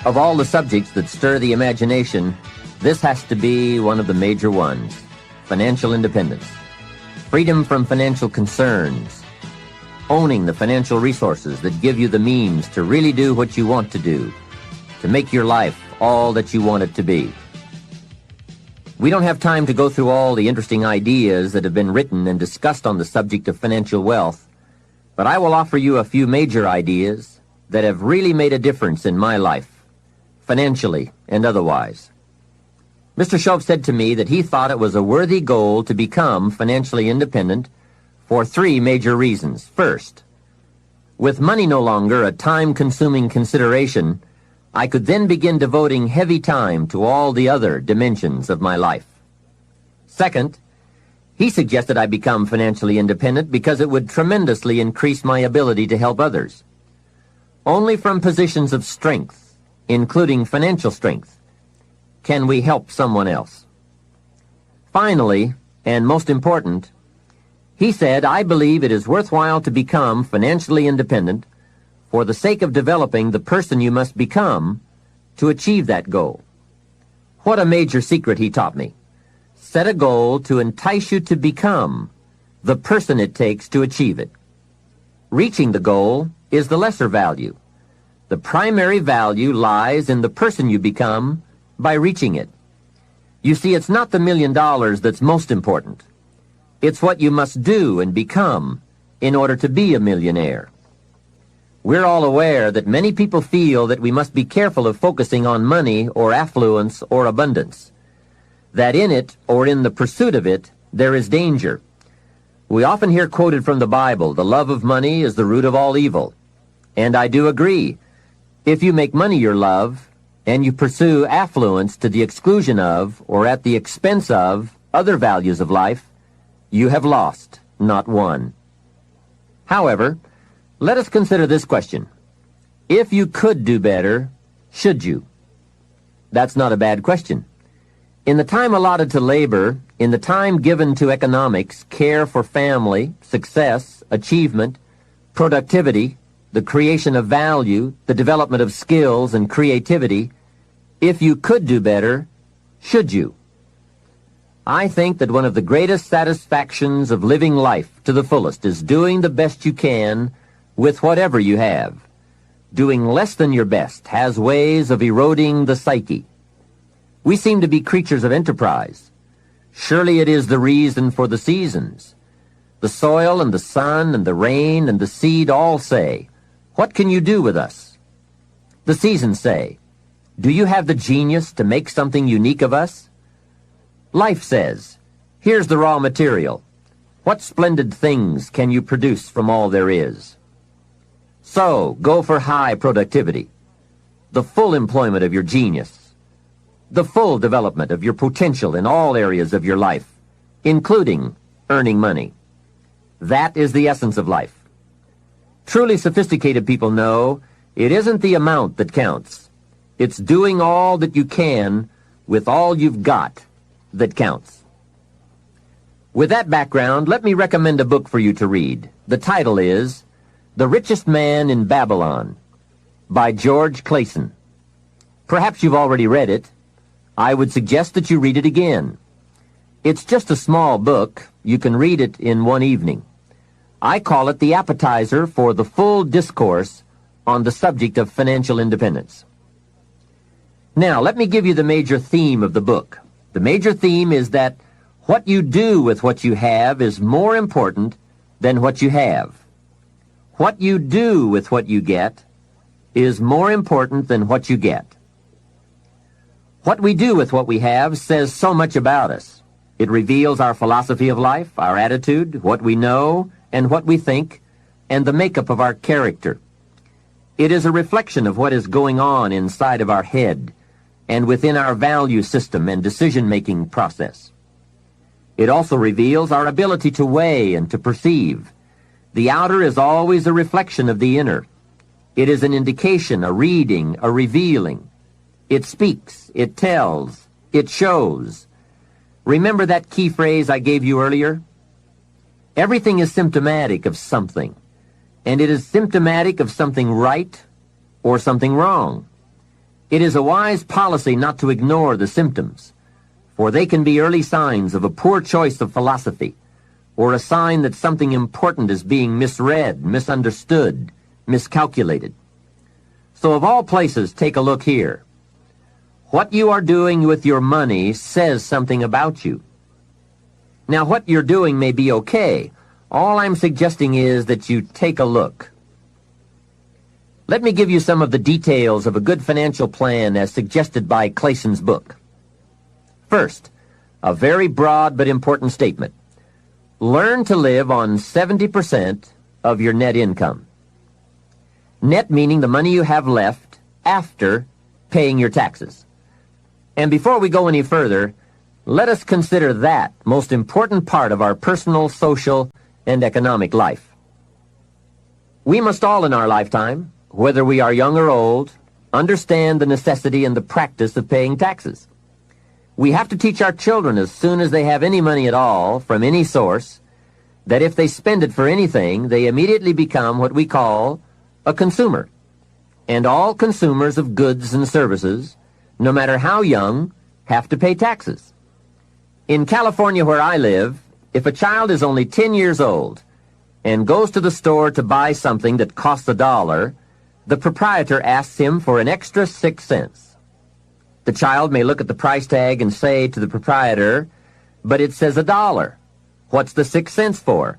Of all the subjects that stir the imagination, this has to be one of the major ones: financial independence. Freedom from financial concerns. Owning the financial resources that give you the means to really do what you want to do, to make your life all that you want it to be. We don't have time to go through all the interesting ideas that have been written and discussed on the subject of financial wealth, but I will offer you a few major ideas that have really made a difference in my life, financially and otherwise. Mr. Shoaff said to me that he thought it was a worthy goal to become financially independent for three major reasons. First, with money no longer a time-consuming consideration, I could then begin devoting heavy time to all the other dimensions of my life. Second, he suggested I become financially independent because it would tremendously increase my ability to help others. Only from positions of strength, including financial strength, can we help someone else. Finally, and most important, he said, I believe it is worthwhile to become financially independent for the sake of developing the person you must become to achieve that goal. What a major secret he taught me. Set a goal to entice you to become the person it takes to achieve it. Reaching the goal is the lesser value. The primary value lies in the person you become by reaching it. You see, it's not the $1 million that's most important. It's what you must do and become in order to be a millionaire. We're all aware that many people feel that we must be careful of focusing on money or affluence or abundance, that in it or in the pursuit of it there is danger. We often hear quoted from the Bible, the love of money is the root of all evil. And I do agree. If you make money your love, and you pursue affluence to the exclusion of or at the expense of other values of life, you have lost, not won. However, let us consider this question. If you could do better, should you? That's not a bad question. In the time allotted to labor, in the time given to economics, care for family, success, achievement, productivity, the creation of value, the development of skills and creativity, if you could do better, should you? I think that one of the greatest satisfactions of living life to the fullest is doing the best you can with whatever you have. Doing less than your best has ways of eroding the psyche. We seem to be creatures of enterprise. Surely it is the reason for the seasons. The soil and the sun and the rain and the seed all say, "What can you do with us?" The seasons say, "Do you have the genius to make something unique of us?" Life says, "Here's the raw material. What splendid things can you produce from all there is?" So, go for high productivity, the full employment of your genius, the full development of your potential in all areas of your life, including earning money. That is the essence of life. Truly sophisticated people know it isn't the amount that counts. It's doing all that you can with all you've got that counts. With that background, let me recommend a book for you to read. The title is The Richest Man in Babylon by George Clason. Perhaps you've already read it. I would suggest that you read it again. It's just a small book. You can read it in one evening. I call it the appetizer for the full discourse on the subject of financial independence. Now, let me give you the major theme of the book. The major theme is that what you do with what you have is more important than what you have. What you do with what you get is more important than what you get. What we do with what we have says so much about us. It reveals our philosophy of life, our attitude, what we know, and what we think, and the makeup of our character. It is a reflection of what is going on inside of our head and within our value system and decision-making process. It also reveals our ability to weigh and to perceive. The outer is always a reflection of the inner. It is an indication, a reading, a revealing. It speaks, it tells, it shows. Remember that key phrase I gave you earlier? Everything is symptomatic of something, and it is symptomatic of something right or something wrong. It is a wise policy not to ignore the symptoms, for they can be early signs of a poor choice of philosophy, or a sign that something important is being misread, misunderstood, miscalculated. So of all places, take a look here. What you are doing with your money says something about you. Now, what you're doing may be okay. All I'm suggesting is that you take a look. Let me give you some of the details of a good financial plan as suggested by Clayson's book. First, a very broad but important statement. Learn to live on 70% of your net income. Net meaning the money you have left after paying your taxes. And before we go any further, let us consider that most important part of our personal, social, and economic life. We must all in our lifetime, whether we are young or old, understand the necessity and the practice of paying taxes. We have to teach our children as soon as they have any money at all from any source that if they spend it for anything, they immediately become what we call a consumer. And all consumers of goods and services, no matter how young, have to pay taxes. In California, where I live, if a child is only 10 years old and goes to the store to buy something that costs $1, the proprietor asks him for an extra 6 cents. The child may look at the price tag and say to the proprietor, "But it says $1. What's the 6 cents for?"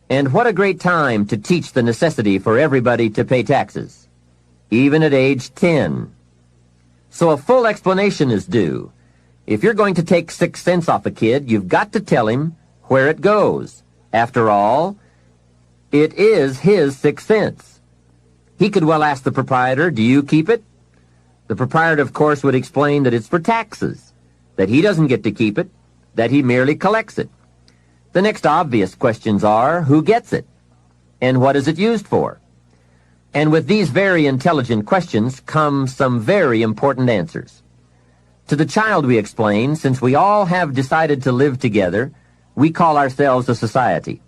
And what a great time to teach the necessity for everybody to pay taxes, even at age 10. So a full explanation is due. If you're going to take 6 cents off a kid, you've got to tell him where it goes. After all, it is his 6 cents. He could well ask the proprietor, "Do you keep it?" The proprietor, of course, would explain that it's for taxes, that he doesn't get to keep it, that he merely collects it. The next obvious questions are, who gets it? And what is it used for? And with these very intelligent questions come some very important answers. To the child we explain, since we all have decided to live together, we call ourselves a society.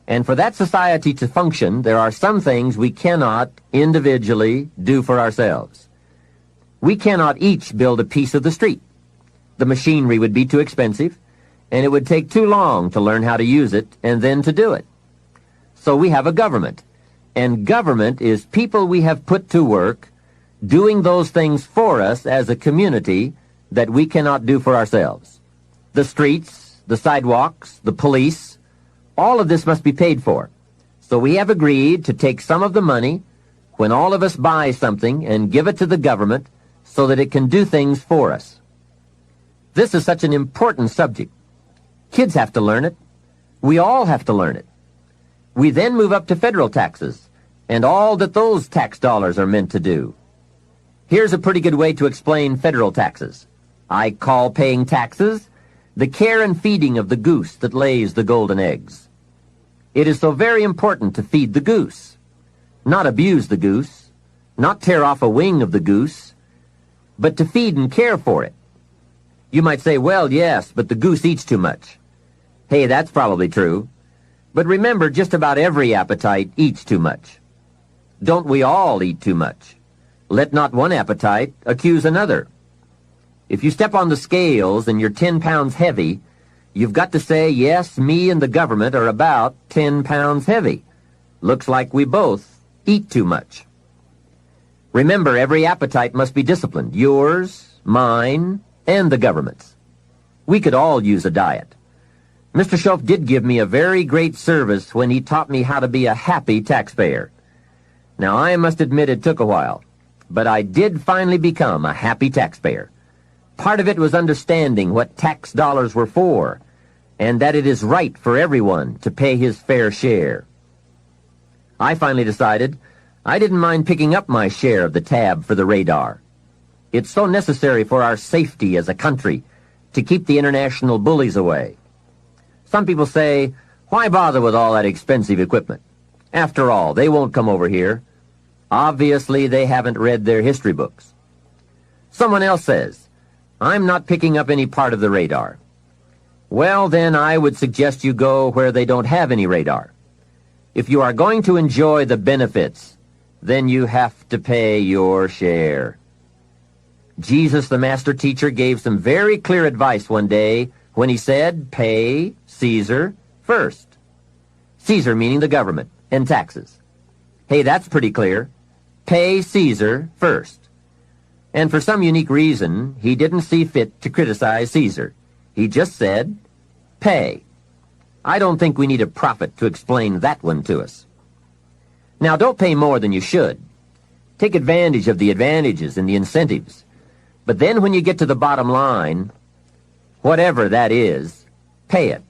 And for that society to function, there are some things we cannot individually do for ourselves. We cannot each build a piece of the street. The machinery would be too expensive, and it would take too long to learn how to use it and then to do it. So we have a government, and government is people we have put to work doing those things for us as a community that we cannot do for ourselves. The streets, the sidewalks, the police, all of this must be paid for. So we have agreed to take some of the money when all of us buy something and give it to the government so that it can do things for us. This is such an important subject. Kids have to learn it. We all have to learn it. We then move up to federal taxes and all that those tax dollars are meant to do. Here's a pretty good way to explain federal taxes. I call paying taxes the care and feeding of the goose that lays the golden eggs. It is so very important to feed the goose, not abuse the goose, not tear off a wing of the goose, but to feed and care for it. You might say, well, yes, but the goose eats too much. Hey, that's probably true. But remember, just about every appetite eats too much. Don't we all eat too much? Let not one appetite accuse another. If you step on the scales and you're 10 pounds heavy, you've got to say, yes, me and the government are about 10 pounds heavy. Looks like we both eat too much. Remember, every appetite must be disciplined. Yours, mine, and the government's. We could all use a diet. Mr. Schoaf did give me a very great service when he taught me how to be a happy taxpayer. Now, I must admit it took a while, but I did finally become a happy taxpayer. Part of it was understanding what tax dollars were for, and that it is right for everyone to pay his fair share. I finally decided I didn't mind picking up my share of the tab for the radar. It's so necessary for our safety as a country to keep the international bullies away. Some people say, why bother with all that expensive equipment? After all, they won't come over here. Obviously, they haven't read their history books. Someone else says, I'm not picking up any part of the radar. Well, then I would suggest you go where they don't have any radar. If you are going to enjoy the benefits, then you have to pay your share. Jesus, the master teacher, gave some very clear advice one day when he said, pay Caesar first. Caesar meaning the government and taxes. Hey, that's pretty clear. Pay Caesar first. And for some unique reason, he didn't see fit to criticize Caesar. He just said, pay. I don't think we need a prophet to explain that one to us. Now, don't pay more than you should. Take advantage of the advantages and the incentives. But then when you get to the bottom line, whatever that is, pay it.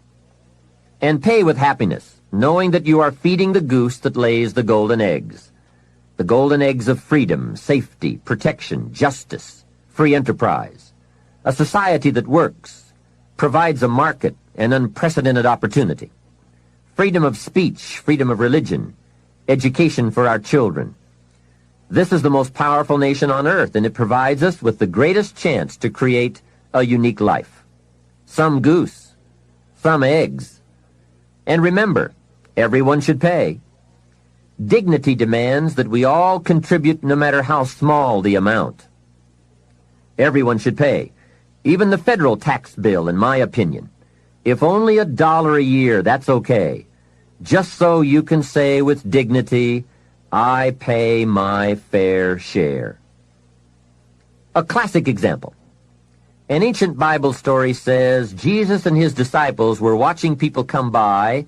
And pay with happiness, knowing that you are feeding the goose that lays the golden eggs. The golden eggs of freedom, safety, protection, justice, free enterprise. A society that works, provides a market and unprecedented opportunity. Freedom of speech, freedom of religion, education for our children. This is the most powerful nation on earth, and it provides us with the greatest chance to create a unique life. Some goose, some eggs. And remember, everyone should pay. Dignity demands that we all contribute no matter how small the amount. Everyone should pay. Even the federal tax bill, in my opinion. If only $1 a year, that's okay. Just so you can say with dignity, I pay my fair share. A classic example. An ancient Bible story says Jesus and his disciples were watching people come by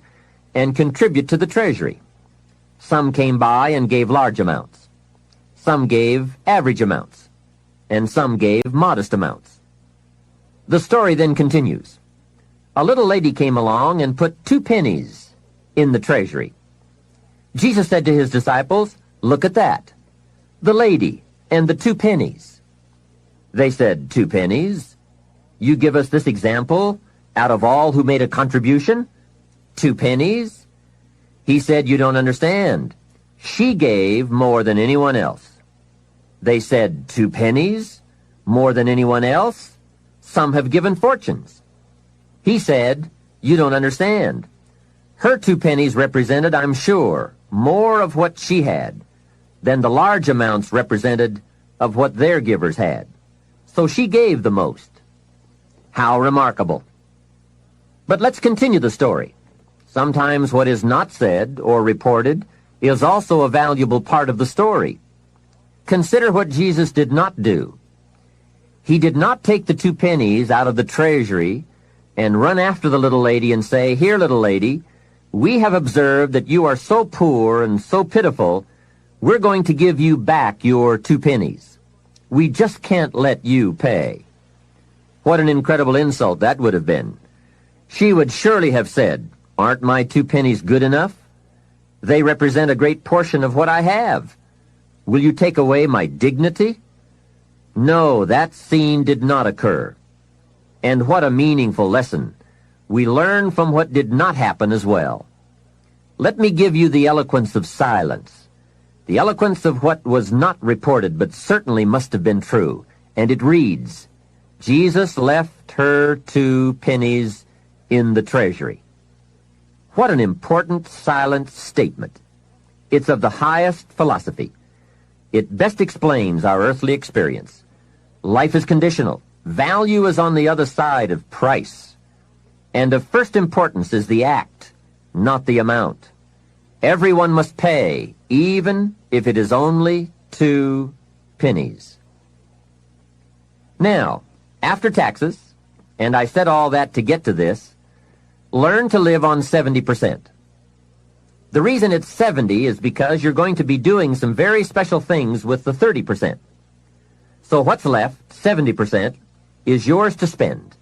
and contribute to the treasury. Some came by and gave large amounts. Some gave average amounts. And some gave modest amounts. The story then continues. A little lady came along and put 2 pennies in the treasury. Jesus said to his disciples, look at that. The lady and the 2 pennies. They said, 2 pennies? You give us this example out of all who made a contribution? 2 pennies? He said, you don't understand. She gave more than anyone else. They said, 2 pennies? More than anyone else? Some have given fortunes. He said, you don't understand. Her 2 pennies represented, I'm sure, more of what she had than the large amounts represented of what their givers had. So she gave the most. How remarkable. But let's continue the story. Sometimes what is not said or reported is also a valuable part of the story. Consider what Jesus did not do. He did not take the 2 pennies out of the treasury and run after the little lady and say, here, little lady, we have observed that you are so poor and so pitiful, we're going to give you back your 2 pennies. We just can't let you pay. What an incredible insult that would have been. She would surely have said, aren't my 2 pennies good enough? They represent a great portion of what I have. Will you take away my dignity? No, that scene did not occur. And what a meaningful lesson. We learn from what did not happen as well. Let me give you the eloquence of silence, the eloquence of what was not reported but certainly must have been true. And it reads, Jesus left her 2 pennies in the treasury. What an important silent statement. It's of the highest philosophy. It best explains our earthly experience. Life is conditional. Value is on the other side of price. And of first importance is the act, not the amount. Everyone must pay, even if it is only 2 pennies. Now, after taxes, and I said all that to get to this, learn to live on 70%. The reason it's 70 is because you're going to be doing some very special things with the 30%. So what's left, 70%, is yours to spend.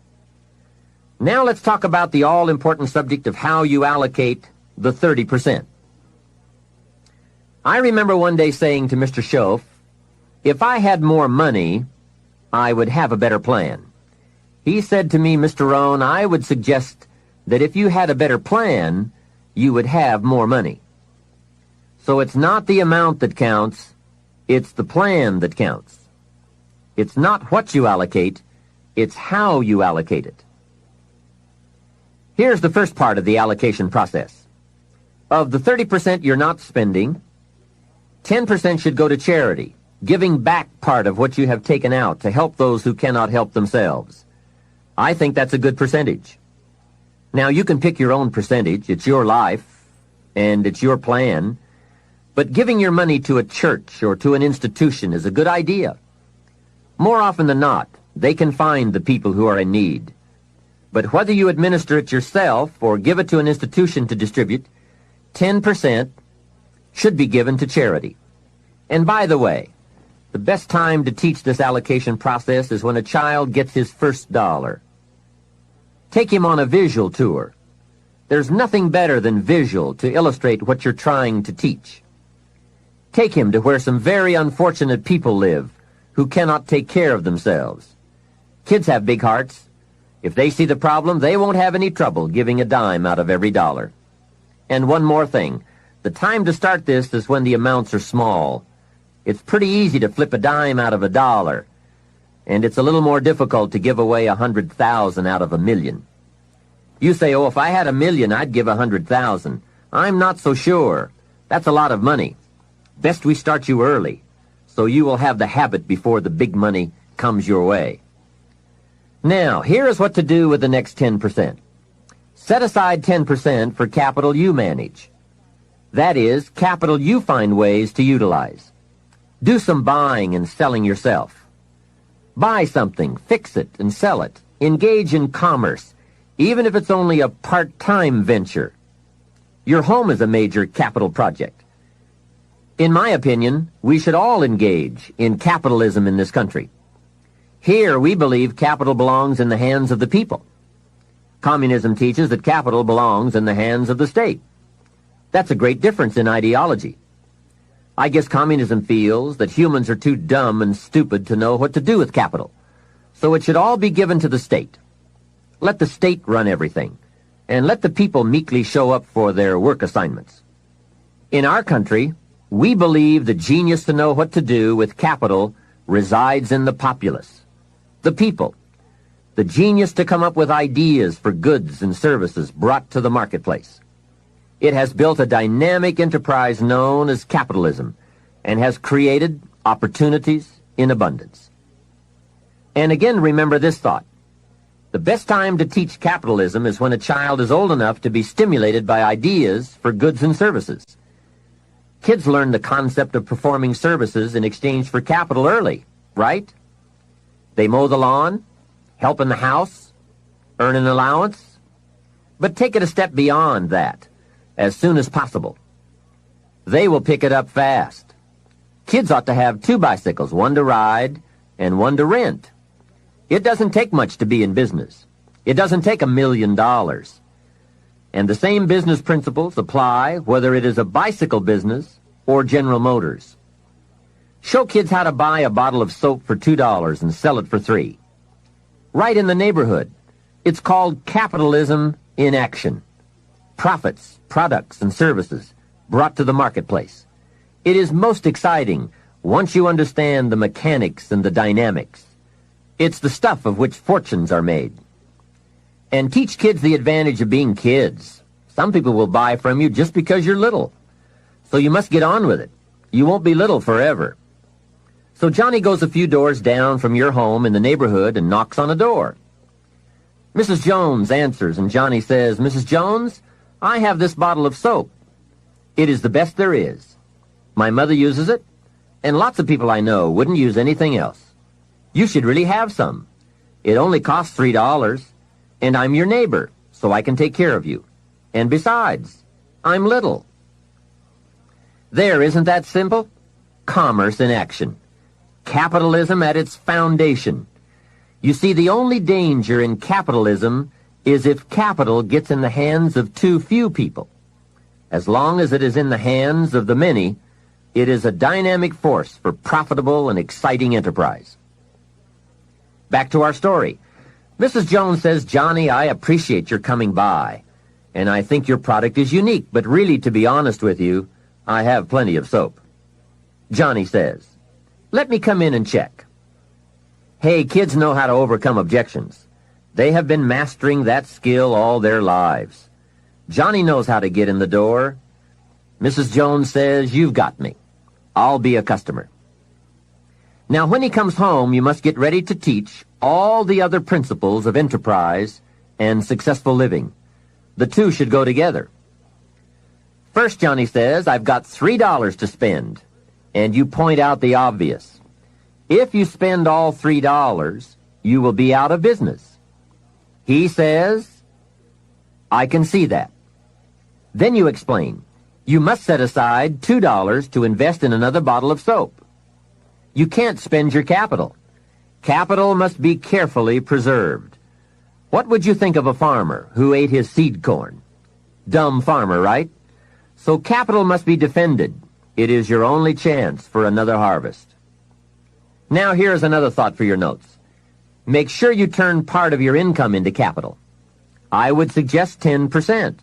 Now let's talk about the all-important subject of how you allocate the 30%. I remember one day saying to Mr. Schoaf, if I had more money, I would have a better plan. He said to me, Mr. Rohn, I would suggest that if you had a better plan, you would have more money. So it's not the amount that counts, it's the plan that counts. It's not what you allocate, it's how you allocate it. Here's the first part of the allocation process. Of the 30% you're not spending, 10% should go to charity, giving back part of what you have taken out to help those who cannot help themselves. I think that's a good percentage. Now, you can pick your own percentage. It's your life, and it's your plan. But giving your money to a church or to an institution is a good idea. More often than not, they can find the people who are in need. But whether you administer it yourself or give it to an institution to distribute, 10% should be given to charity. And by the way, the best time to teach this allocation process is when a child gets his first dollar. Take him on a visual tour. There's nothing better than visual to illustrate what you're trying to teach. Take him to where some very unfortunate people live who cannot take care of themselves. Kids have big hearts. If they see the problem, they won't have any trouble giving a dime out of every dollar. And one more thing. The time to start this is when the amounts are small. It's pretty easy to flip a dime out of a dollar, and it's a little more difficult to give away 100,000 out of 1,000,000. You say, oh, if I had 1,000,000, I'd give 100,000. I'm not so sure. That's a lot of money. Best we start you early, so you will have the habit before the big money comes your way. Now, here is what to do with the next 10%. Set aside 10% for capital you manage. That is, capital you find ways to utilize. Do some buying and selling yourself. Buy something, fix it, and sell it. Engage in commerce, even if it's only a part-time venture. Your home is a major capital project. In my opinion, we should all engage in capitalism in this country. Here, we believe capital belongs in the hands of the people. Communism teaches that capital belongs in the hands of the state. That's a great difference in ideology. I guess communism feels that humans are too dumb and stupid to know what to do with capital, so it should all be given to the state. Let the state run everything, and let the people meekly show up for their work assignments. In our country, we believe the genius to know what to do with capital resides in the populace, the people, the genius to come up with ideas for goods and services brought to the marketplace. It has built a dynamic enterprise known as capitalism and has created opportunities in abundance. And again, remember this thought. The best time to teach capitalism is when a child is old enough to be stimulated by ideas for goods and services. Kids learn the concept of performing services in exchange for capital early, right? They mow the lawn, help in the house, earn an allowance. But take it a step beyond that, as soon as possible. They will pick it up fast. Kids ought to have 2 bicycles, one to ride and one to rent. It doesn't take much to be in business. It doesn't take $1 million. And the same business principles apply whether it is a bicycle business or General Motors. Show kids how to buy a bottle of soap for $2 and sell it for $3. Right in the neighborhood. It's called capitalism in action. Profits, products, and services brought to the marketplace. It is most exciting once you understand the mechanics and the dynamics. It's the stuff of which fortunes are made. And teach kids the advantage of being kids. Some people will buy from you just because you're little. So you must get on with it. You won't be little forever. So Johnny goes a few doors down from your home in the neighborhood and knocks on a door. Mrs. Jones answers, and Johnny says, Mrs. Jones, I have this bottle of soap. It is the best there is. My mother uses it, and lots of people I know wouldn't use anything else. You should really have some. It only costs $3, and I'm your neighbor, so I can take care of you. And besides, I'm little. There, isn't that simple? Commerce in action. Capitalism at its foundation. You see, the only danger in capitalism is if capital gets in the hands of too few people. As long as it is in the hands of the many, it is a dynamic force for profitable and exciting enterprise. Back to our story. Mrs. Jones says, Johnny, I appreciate your coming by, and I think your product is unique, but really, to be honest with you, I have plenty of soap. Johnny says, let me come in and check. Hey, kids know how to overcome objections. They have been mastering that skill all their lives. Johnny knows how to get in the door. Mrs. Jones says, you've got me. I'll be a customer. Now, when he comes home, you must get ready to teach all the other principles of enterprise and successful living. The two should go together. First, Johnny says, I've got $3 to spend, and you point out the obvious. If you spend all $3, you will be out of business. He says, I can see that. Then you explain, you must set aside $2 to invest in another bottle of soap. You can't spend your capital. Capital must be carefully preserved. What would you think of a farmer who ate his seed corn? Dumb farmer, right? So capital must be defended. It is your only chance for another harvest. Now here's another thought for your notes. Make sure you turn part of your income into capital. I would suggest 10%.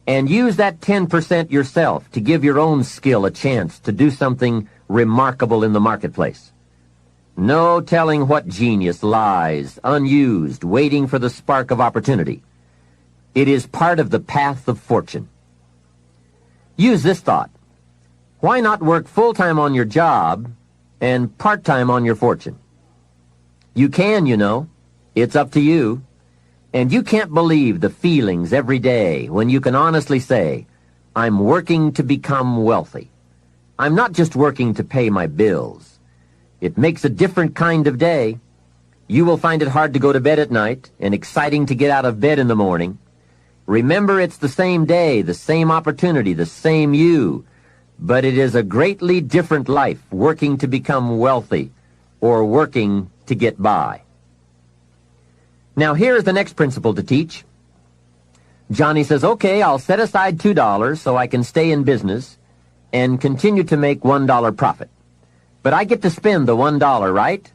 And use that 10% yourself to give your own skill a chance to do something remarkable in the marketplace. No telling what genius lies, unused, waiting for the spark of opportunity. It is part of the path of fortune. Use this thought. Why not work full-time on your job and part-time on your fortune? You can, you know. It's up to you. And you can't believe the feelings every day when you can honestly say, I'm working to become wealthy. I'm not just working to pay my bills. It makes a different kind of day. You will find it hard to go to bed at night and exciting to get out of bed in the morning. Remember, it's the same day, the same opportunity, the same you. But it is a greatly different life working to become wealthy or working to get by. Now here's the next principle to teach. Johnny says, okay, I'll set aside $2 so I can stay in business and continue to make $1 profit. But I get to spend the $1, right?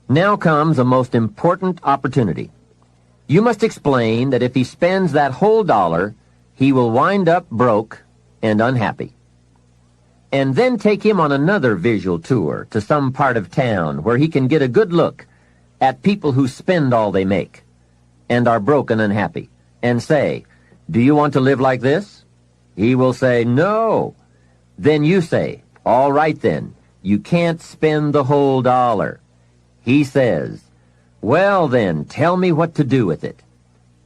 Now comes a most important opportunity. You must explain that if he spends that whole dollar, he will wind up broke and unhappy. And then take him on another visual tour to some part of town where he can get a good look at people who spend all they make and are broke and unhappy, and say, do you want to live like this? He will say, no. Then you say, all right then, you can't spend the whole dollar. He says, well then, tell me what to do with it.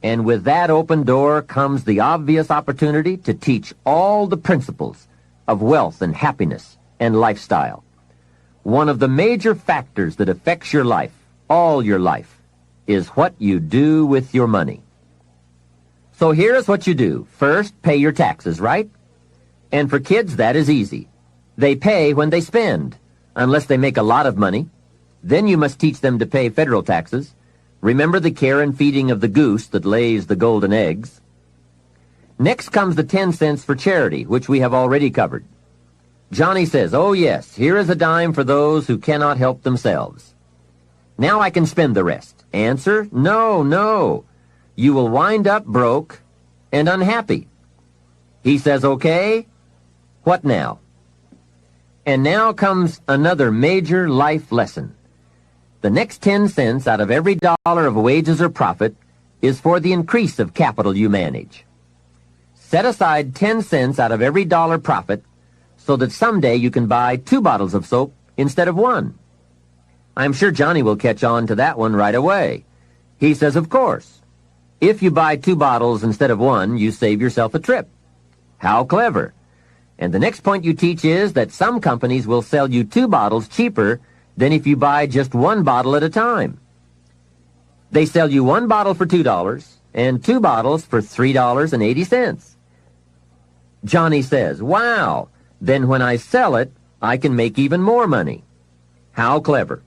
And with that open door comes the obvious opportunity to teach all the principles of wealth and happiness and lifestyle. One of the major factors that affects your life, all your life, is what you do with your money. So here's what you do. First, pay your taxes, right? And for kids, that is easy. They pay when they spend, unless they make a lot of money. Then you must teach them to pay federal taxes. Remember the care and feeding of the goose that lays the golden eggs. Next comes the 10 cents for charity, which we have already covered. Johnny says, oh yes, here is a dime for those who cannot help themselves. Now I can spend the rest. Answer, no, no. You will wind up broke and unhappy. He says, okay, what now? And now comes another major life lesson. The next 10 cents out of every dollar of wages or profit is for the increase of capital you manage. Set aside 10 cents out of every dollar profit so that someday you can buy 2 bottles of soap instead of 1. I'm sure Johnny will catch on to that one right away. He says, of course. If you buy 2 bottles instead of 1, you save yourself a trip. How clever. And the next point you teach is that some companies will sell you 2 bottles cheaper than if you buy just 1 bottle at a time. They sell you 1 bottle for $2 and 2 bottles for $3.80. Johnny says, wow, then when I sell it, I can make even more money. How clever.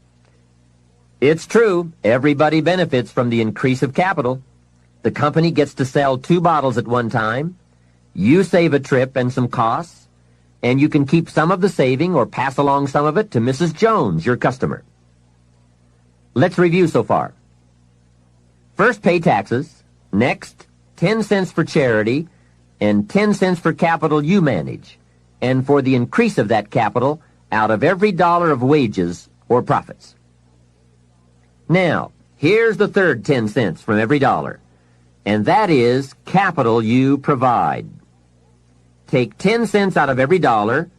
It's true, everybody benefits from the increase of capital. The company gets to sell 2 bottles at one time. You save a trip and some costs, and you can keep some of the saving or pass along some of it to Mrs. Jones, your customer. Let's review so far. First, pay taxes. Next, 10 cents for charity, and 10 cents for capital you manage, and for the increase of that capital out of every dollar of wages or profits. Now, here's the third 10 cents from every dollar, and that is capital you provide. Take 10 cents out of every dollar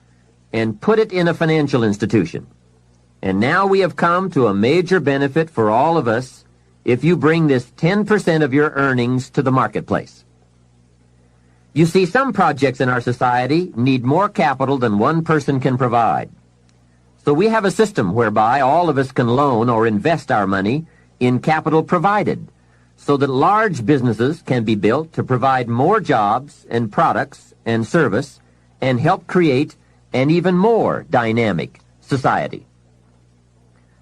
and put it in a financial institution. And now we have come to a major benefit for all of us if you bring this 10% of your earnings to the marketplace. You see, some projects in our society need more capital than one person can provide. So we have a system whereby all of us can loan or invest our money in capital provided, so that large businesses can be built to provide more jobs and products and service and help create an even more dynamic society.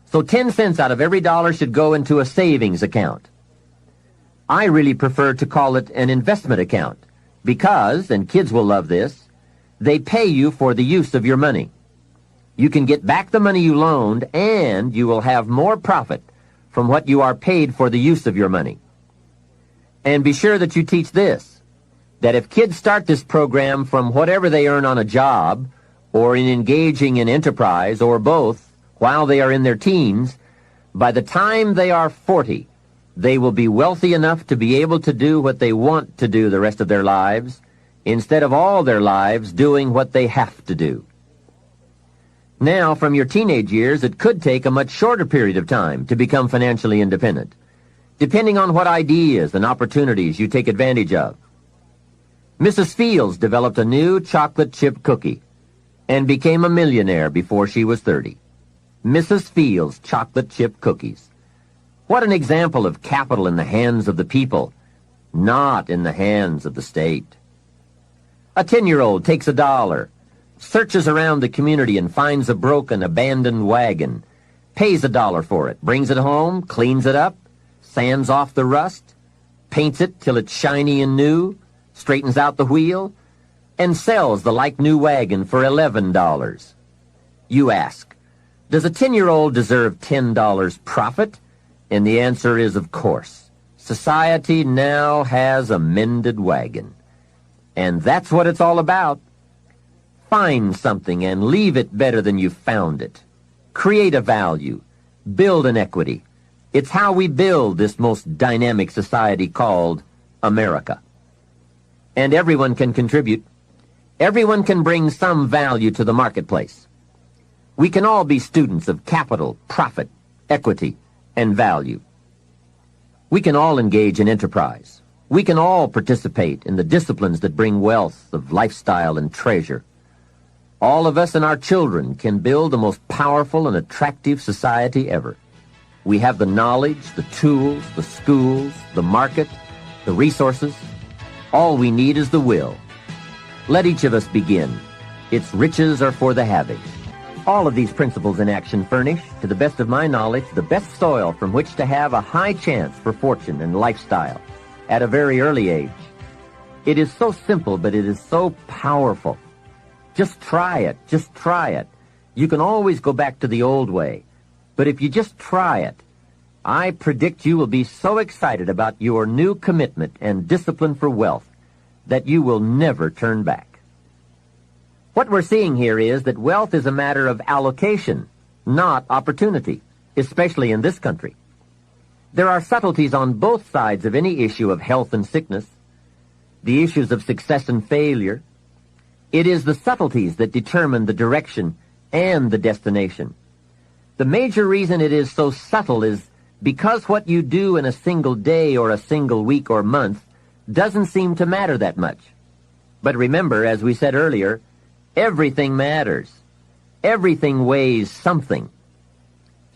So 10 cents out of every dollar should go into a savings account. I really prefer to call it an investment account because, and kids will love this, they pay you for the use of your money. You can get back the money you loaned, and you will have more profit from what you are paid for the use of your money. And be sure that you teach this, that if kids start this program from whatever they earn on a job or in engaging in enterprise or both while they are in their teens, by the time they are 40, they will be wealthy enough to be able to do what they want to do the rest of their lives, instead of all their lives doing what they have to do. Now, from your teenage years, it could take a much shorter period of time to become financially independent, depending on what ideas and opportunities you take advantage of. Mrs. Fields developed a new chocolate chip cookie and became a millionaire before she was 30. Mrs. Fields chocolate chip cookies. What an example of capital in the hands of the people, not in the hands of the state. A 10-year-old takes $1, searches around the community and finds a broken, abandoned wagon, pays $1 for it, brings it home, cleans it up, sands off the rust, paints it till it's shiny and new, straightens out the wheel, and sells the like-new wagon for $11. You ask, does a 10-year-old deserve $10 profit? And the answer is, of course. Society now has a mended wagon. And that's what it's all about. Find something and leave it better than you found it. Create a value. Build an equity. It's how we build this most dynamic society called America. And everyone can contribute. Everyone can bring some value to the marketplace. We can all be students of capital, profit, equity, and value. We can all engage in enterprise. We can all participate in the disciplines that bring wealth of lifestyle and treasure. All of us and our children can build the most powerful and attractive society ever. We have the knowledge, the tools, the schools, the market, the resources. All we need is the will. Let each of us begin. Its riches are for the having. All of these principles in action furnish, to the best of my knowledge, the best soil from which to have a high chance for fortune and lifestyle at a very early age. It is so simple, but it is so powerful. Just try it. Just try it. You can always go back to the old way. But if you just try it, I predict you will be so excited about your new commitment and discipline for wealth that you will never turn back. What we're seeing here is that wealth is a matter of allocation, not opportunity, especially in this country. There are subtleties on both sides of any issue of health and sickness, the issues of success and failure. It is the subtleties that determine the direction and the destination. The major reason it is so subtle is because what you do in a single day or a single week or month doesn't seem to matter that much. But remember, as we said earlier, everything matters. Everything weighs something.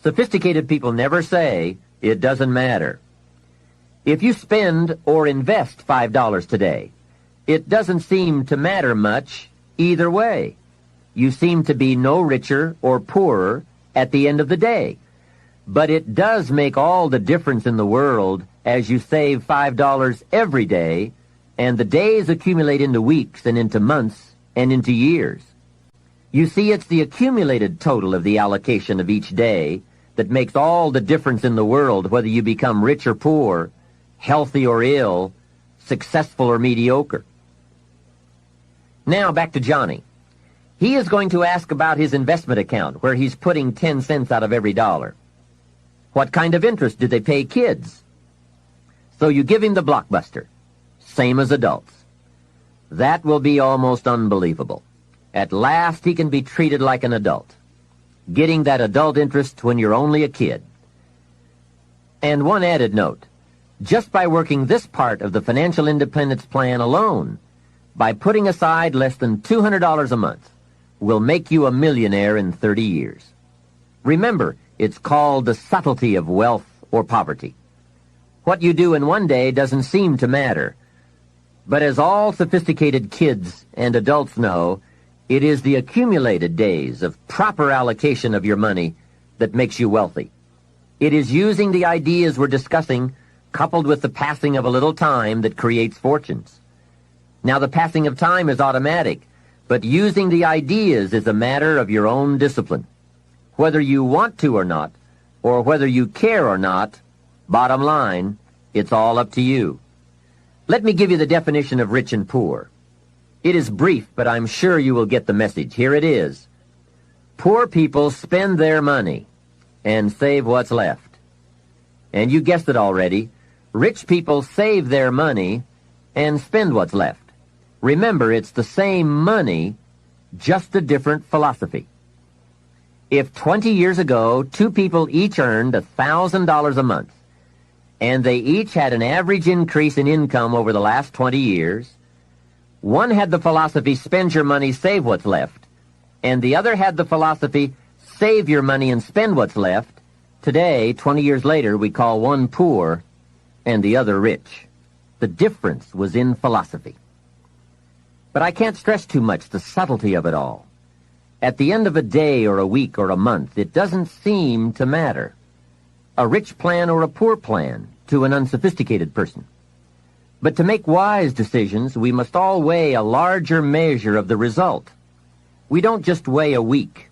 Sophisticated people never say, it doesn't matter. If you spend or invest $5 today, it doesn't seem to matter much either way. You seem to be no richer or poorer at the end of the day. But it does make all the difference in the world as you save $5 every day, and the days accumulate into weeks and into months and into years. You see, it's the accumulated total of the allocation of each day that makes all the difference in the world, whether you become rich or poor, healthy or ill, successful or mediocre. Now back to Johnny. He is going to ask about his investment account, where he's putting 10 cents out of every dollar. What kind of interest do they pay kids? So you give him the blockbuster, same as adults. That will be almost unbelievable. At last he can be treated like an adult. getting that adult interest when you're only a kid. And one added note, just by working this part of the financial independence plan alone, by putting aside less than $200 a month, will make you a millionaire in 30 years. Remember, it's called the subtlety of wealth or poverty. What you do in one day doesn't seem to matter. But as all sophisticated kids and adults know, it is the accumulated days of proper allocation of your money that makes you wealthy. It is using the ideas we're discussing, coupled with the passing of a little time, that creates fortunes. Now, the passing of time is automatic, but using the ideas is a matter of your own discipline. Whether you want to or not, or whether you care or not, bottom line, it's all up to you. Let me give you the definition of rich and poor. It is brief, but I'm sure you will get the message. Here it is. Poor people spend their money and save what's left. And you guessed it already. Rich people save their money and spend what's left. Remember, it's the same money, just a different philosophy. If 20 years ago, two people each earned $1,000 a month, and they each had an average increase in income over the last 20 years, one had the philosophy, spend your money, save what's left, and the other had the philosophy, save your money and spend what's left. Today, 20 years later, we call one poor and the other rich. The difference was in philosophy. But I can't stress too much the subtlety of it all. At the end of a day or a week or a month, it doesn't seem to matter. A rich plan or a poor plan to an unsophisticated person. But to make wise decisions, we must all weigh a larger measure of the result. We don't just weigh a week.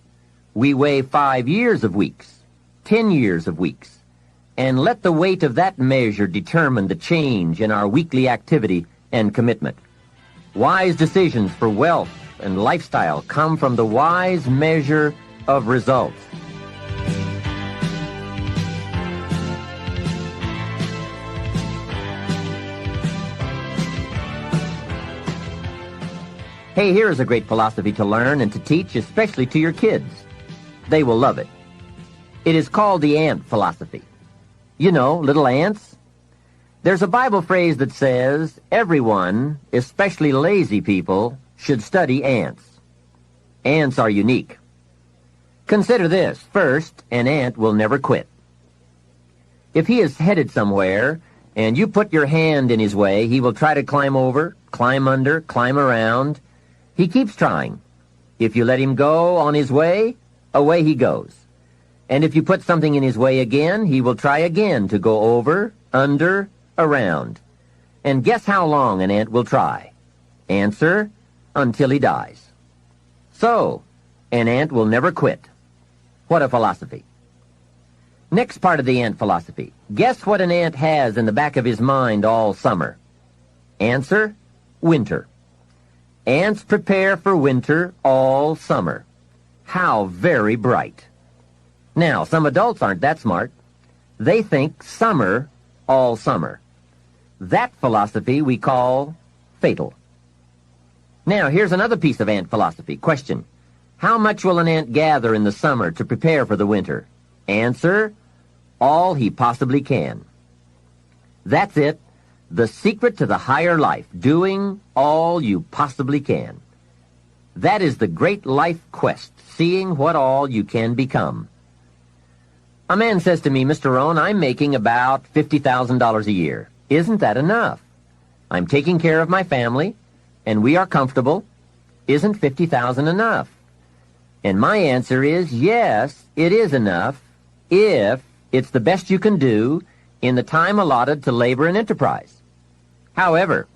We weigh 5 years of weeks, 10 years of weeks, and let the weight of that measure determine the change in our weekly activity and commitment. Wise decisions for wealth and lifestyle come from the wise measure of results. Hey, here is a great philosophy to learn and to teach, especially to your kids. They will love it. It is called the ant philosophy. You know, little ants. There's a Bible phrase that says, everyone, especially lazy people, should study ants. Ants are unique. Consider this. First, an ant will never quit. If he is headed somewhere, and you put your hand in his way, he will try to climb over, climb under, climb around. He keeps trying. If you let him go on his way, away he goes. And if you put something in his way again, he will try again to go over, under, around. And guess how long an ant will try? Answer, until he dies. So, an ant will never quit. What a philosophy. Next part of the ant philosophy. Guess what an ant has in the back of his mind all summer? Answer, winter. Ants prepare for winter all summer. How very bright. Now, some adults aren't that smart. They think summer all summer. That philosophy we call fatal. Now, here's another piece of ant philosophy. Question. How much will an ant gather in the summer to prepare for the winter? Answer, all he possibly can. That's it. The secret to the higher life, doing all you possibly can. That is the great life quest, seeing what all you can become. A man says to me, Mr. Rohn, I'm making about $50,000 a year. Isn't that enough? I'm taking care of my family, and we are comfortable. Isn't $50,000 enough? And my answer is, yes, it is enough, if it's the best you can do in the time allotted to labor and enterprise. However,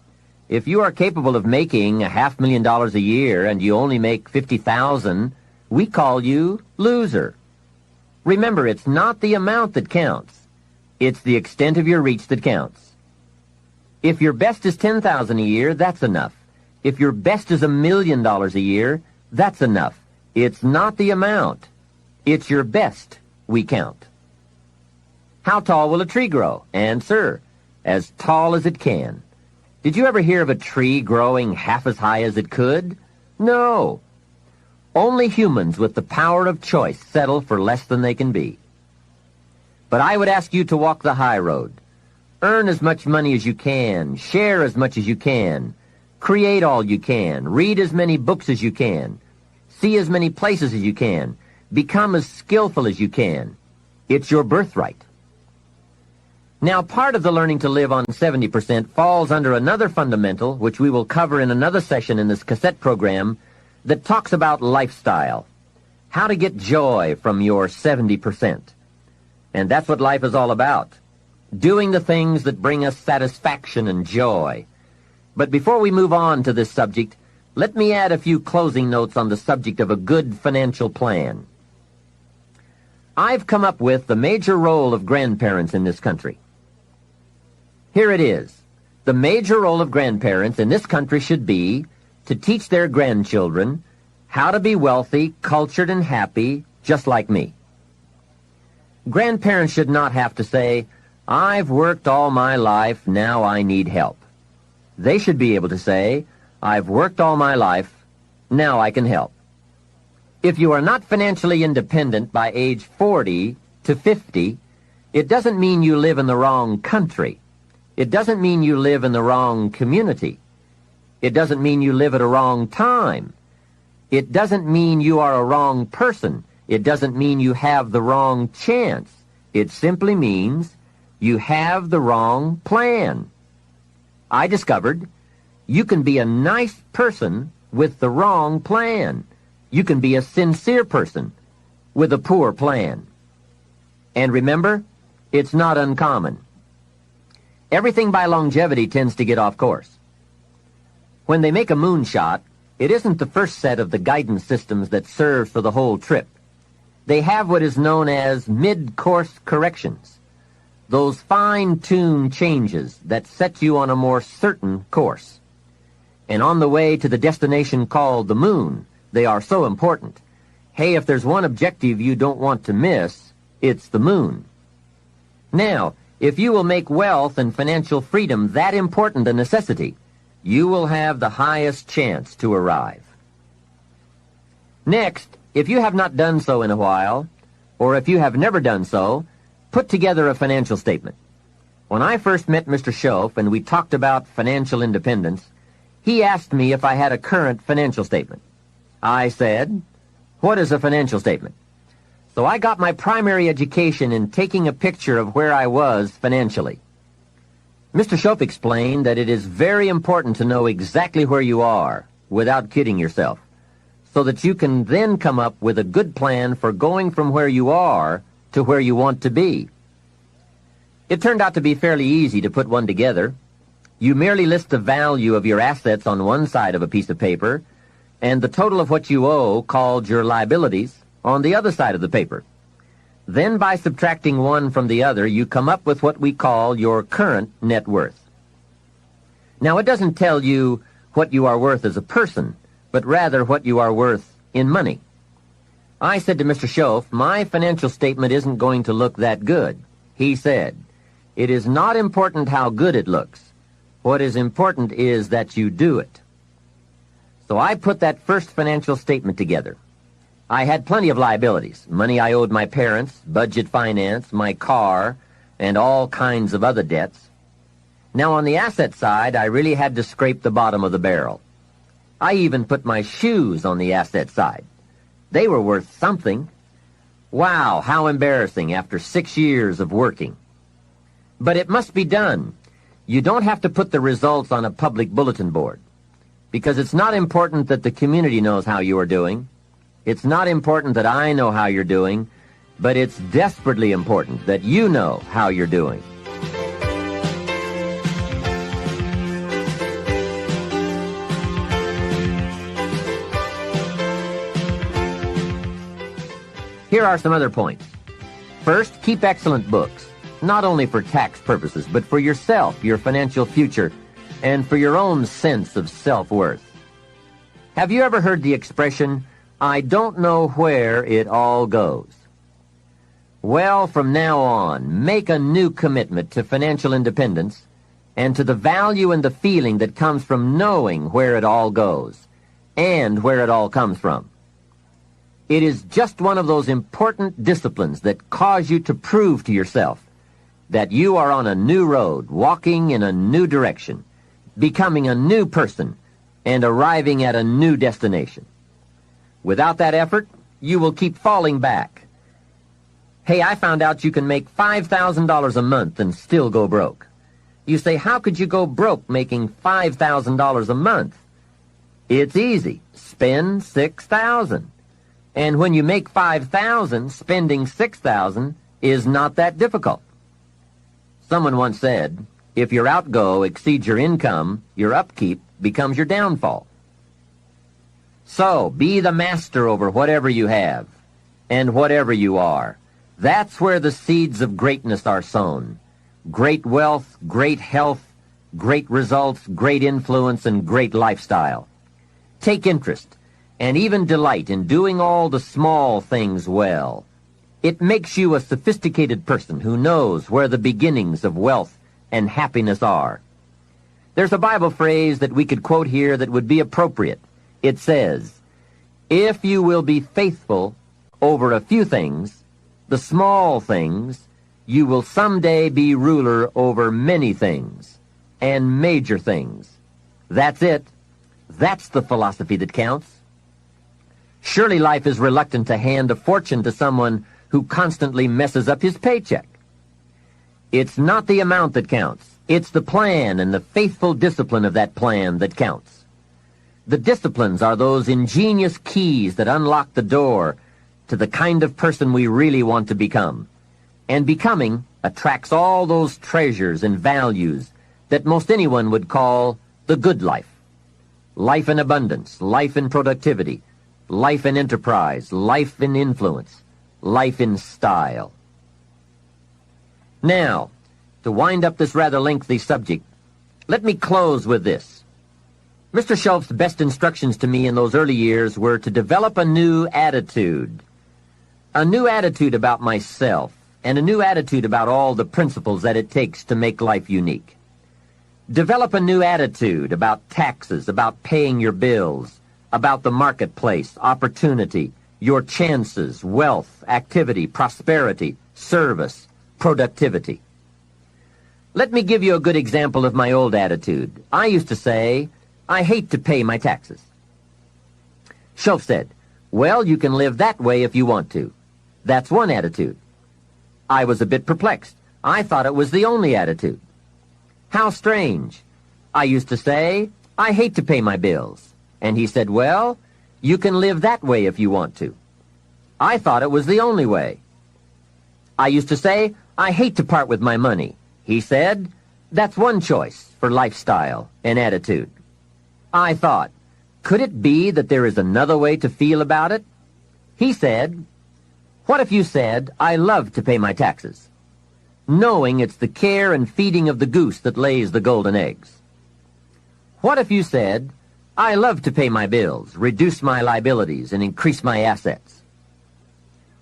if you are capable of making $500,000 a year and you only make $50,000, we call you loser. Remember, it's not the amount that counts. It's the extent of your reach that counts. If your best is $10,000 a year, that's enough. If your best is $1 million a year, that's enough. It's not the amount. It's your best we count. How tall will a tree grow? Answer, as tall as it can. Did you ever hear of a tree growing half as high as it could? No. Only humans with the power of choice settle for less than they can be. But I would ask you to walk the high road. Earn as much money as you can, share as much as you can, create all you can, read as many books as you can, see as many places as you can, become as skillful as you can. It's your birthright. Now, part of the learning to live on 70% falls under another fundamental, which we will cover in another session in this cassette program, that talks about lifestyle, how to get joy from your 70%. And that's what life is all about, doing the things that bring us satisfaction and joy. But before we move on to this subject, let me add a few closing notes on the subject of a good financial plan. I've come up with the major role of grandparents in this country. Here it is. The major role of grandparents in this country should be to teach their grandchildren how to be wealthy, cultured, and happy, just like me. Grandparents should not have to say, "I've worked all my life, now I need help." They should be able to say, "I've worked all my life, now I can help." If you are not financially independent by age 40 to 50, it doesn't mean you live in the wrong country. It doesn't mean you live in the wrong community. It doesn't mean you live at a wrong time. It doesn't mean you are a wrong person. It doesn't mean you have the wrong chance. It simply means you have the wrong plan. I discovered you can be a nice person with the wrong plan. You can be a sincere person with a poor plan. And remember, it's not uncommon. Everything by longevity tends to get off course. When they make a moonshot, it isn't the first set of the guidance systems that serves for the whole trip. They have what is known as mid-course corrections, those fine-tuned changes that set you on a more certain course. And on the way to the destination called the moon, they are so important. Hey, if there's one objective you don't want to miss, it's the moon. Now, if you will make wealth and financial freedom that important a necessity, you will have the highest chance to arrive. Next, if you have not done so in a while, or if you have never done so, put together a financial statement. When I first met Mr. Schoaf and we talked about financial independence, he asked me if I had a current financial statement. I said, "What is a financial statement?" So I got my primary education in taking a picture of where I was financially. Mr. Schoaf explained that it is very important to know exactly where you are, without kidding yourself, so that you can then come up with a good plan for going from where you are to where you want to be. It turned out to be fairly easy to put one together. You merely list the value of your assets on one side of a piece of paper, and the total of what you owe, called your liabilities, on the other side of the paper. Then by subtracting one from the other, you come up with what we call your current net worth. Now, it doesn't tell you what you are worth as a person, but rather what you are worth in money. I said to Mr. Schoaf, "My financial statement isn't going to look that good." He said, "It is not important how good it looks. What is important is that you do it." So I put that first financial statement together. I had plenty of liabilities, money I owed my parents, budget finance, my car, and all kinds of other debts. Now on the asset side, I really had to scrape the bottom of the barrel. I even put my shoes on the asset side. They were worth something. Wow, how embarrassing after 6 years of working. But it must be done. You don't have to put the results on a public bulletin board, because it's not important that the community knows how you are doing. It's not important that I know how you're doing, but it's desperately important that you know how you're doing. Here are some other points. First, keep excellent books, not only for tax purposes, but for yourself, your financial future, and for your own sense of self-worth. Have you ever heard the expression, "I don't know where it all goes"? Well, from now on, make a new commitment to financial independence and to the value and the feeling that comes from knowing where it all goes and where it all comes from. It is just one of those important disciplines that cause you to prove to yourself that you are on a new road, walking in a new direction, becoming a new person, and arriving at a new destination. Without that effort, you will keep falling back. Hey, I found out you can make $5,000 a month and still go broke. You say, how could you go broke making $5,000 a month? It's easy. Spend $6,000. And when you make $5,000, spending $6,000 is not that difficult. Someone once said, if your outgo exceeds your income, your upkeep becomes your downfall. So, be the master over whatever you have and whatever you are. That's where the seeds of greatness are sown. Great wealth, great health, great results, great influence, and great lifestyle. Take interest and even delight in doing all the small things well. It makes you a sophisticated person who knows where the beginnings of wealth and happiness are. There's a Bible phrase that we could quote here that would be appropriate. It says, if you will be faithful over a few things, the small things, you will someday be ruler over many things and major things. That's it. That's the philosophy that counts. Surely life is reluctant to hand a fortune to someone who constantly messes up his paycheck. It's not the amount that counts. It's the plan and the faithful discipline of that plan that counts. The disciplines are those ingenious keys that unlock the door to the kind of person we really want to become. And becoming attracts all those treasures and values that most anyone would call the good life. Life in abundance, life in productivity, life in enterprise, life in influence, life in style. Now, to wind up this rather lengthy subject, let me close with this. Mr. Schultz's best instructions to me in those early years were to develop a new attitude about myself, and a new attitude about all the principles that it takes to make life unique. Develop a new attitude about taxes, about paying your bills, about the marketplace, opportunity, your chances, wealth, activity, prosperity, service, productivity. Let me give you a good example of my old attitude. I used to say, I hate to pay my taxes. Schultz said, well, you can live that way if you want to. That's one attitude. I was a bit perplexed. I thought it was the only attitude. How strange. I used to say, I hate to pay my bills. And he said, well, you can live that way if you want to. I thought it was the only way. I used to say, I hate to part with my money. He said, that's one choice for lifestyle and attitude. I thought, could it be that there is another way to feel about it? He said, what if you said, I love to pay my taxes, knowing it's the care and feeding of the goose that lays the golden eggs? What if you said, I love to pay my bills, reduce my liabilities, and increase my assets?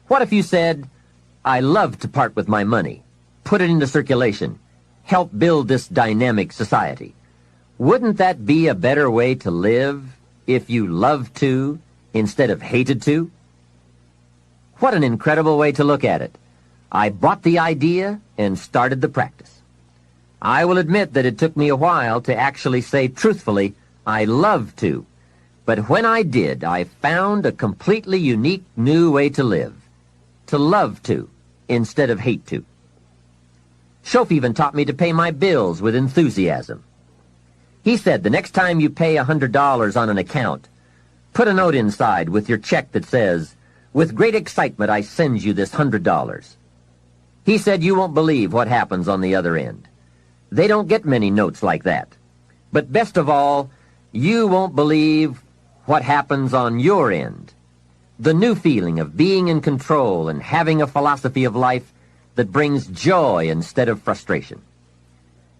What if you said, I love to part with my money, put it into circulation, help build this dynamic society? Wouldn't that be a better way to live if you loved to instead of hated to? What an incredible way to look at it. I bought the idea and started the practice. I will admit that it took me a while to actually say truthfully, I love to. But when I did, I found a completely unique new way to live. To love to instead of hate to. Schof even taught me to pay my bills with enthusiasm. He said the next time you pay $100 on an account, put a note inside with your check that says, with great excitement I send you this $100. He said you won't believe what happens on the other end. They don't get many notes like that. But best of all, you won't believe what happens on your end. The new feeling of being in control and having a philosophy of life that brings joy instead of frustration.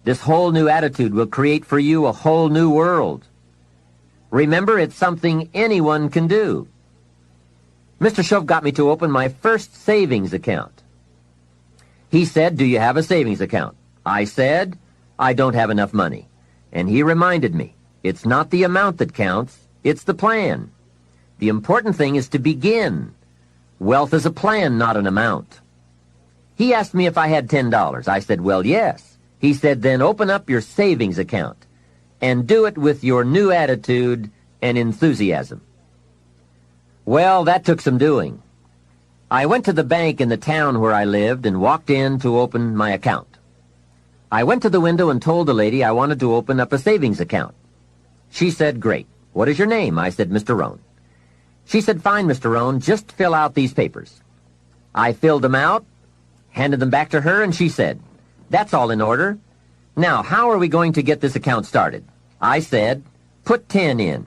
This whole new attitude will create for you a whole new world. Remember, it's something anyone can do. Mr. Schof got me to open my first savings account. He said, do you have a savings account? I said, I don't have enough money. And he reminded me, it's not the amount that counts, it's the plan. The important thing is to begin. Wealth is a plan, not an amount. He asked me if I had $10. I said, well, yes. He said, then open up your savings account and do it with your new attitude and enthusiasm. Well, that took some doing. I went to the bank in the town where I lived and walked in to open my account. I went to the window and told the lady I wanted to open up a savings account. She said, great. What is your name? I said, Mr. Rohn. She said, fine, Mr. Rohn, just fill out these papers. I filled them out, handed them back to her, and she said, that's all in order. Now, how are we going to get this account started? I said, put 10 in.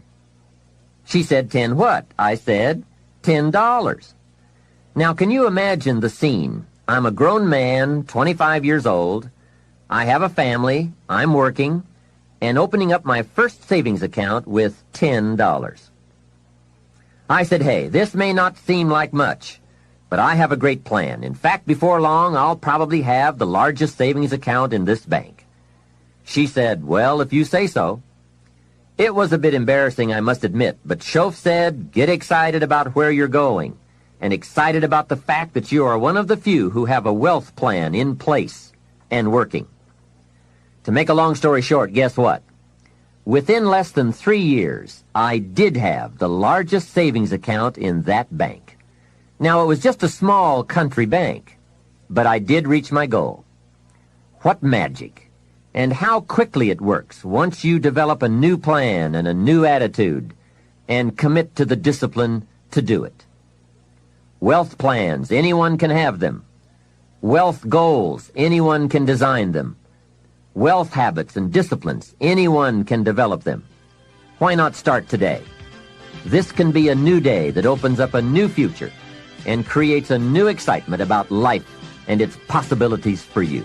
She said, 10 what? I said, $10. Now, can you imagine the scene? I'm a grown man, 25 years old. I have a family, I'm working, and opening up my first savings account with $10. I said, hey, this may not seem like much, but I have a great plan. In fact, before long, I'll probably have the largest savings account in this bank. She said, well, if you say so. It was a bit embarrassing, I must admit, but Shoaff said, get excited about where you're going, and excited about the fact that you are one of the few who have a wealth plan in place and working. To make a long story short, guess what? Within less than 3 years, I did have the largest savings account in that bank. Now, it was just a small country bank, but I did reach my goal. What magic! And how quickly it works once you develop a new plan and a new attitude and commit to the discipline to do it. Wealth plans, anyone can have them. Wealth goals, anyone can design them. Wealth habits and disciplines, anyone can develop them. Why not start today? This can be a new day that opens up a new future and creates a new excitement about life and its possibilities for you.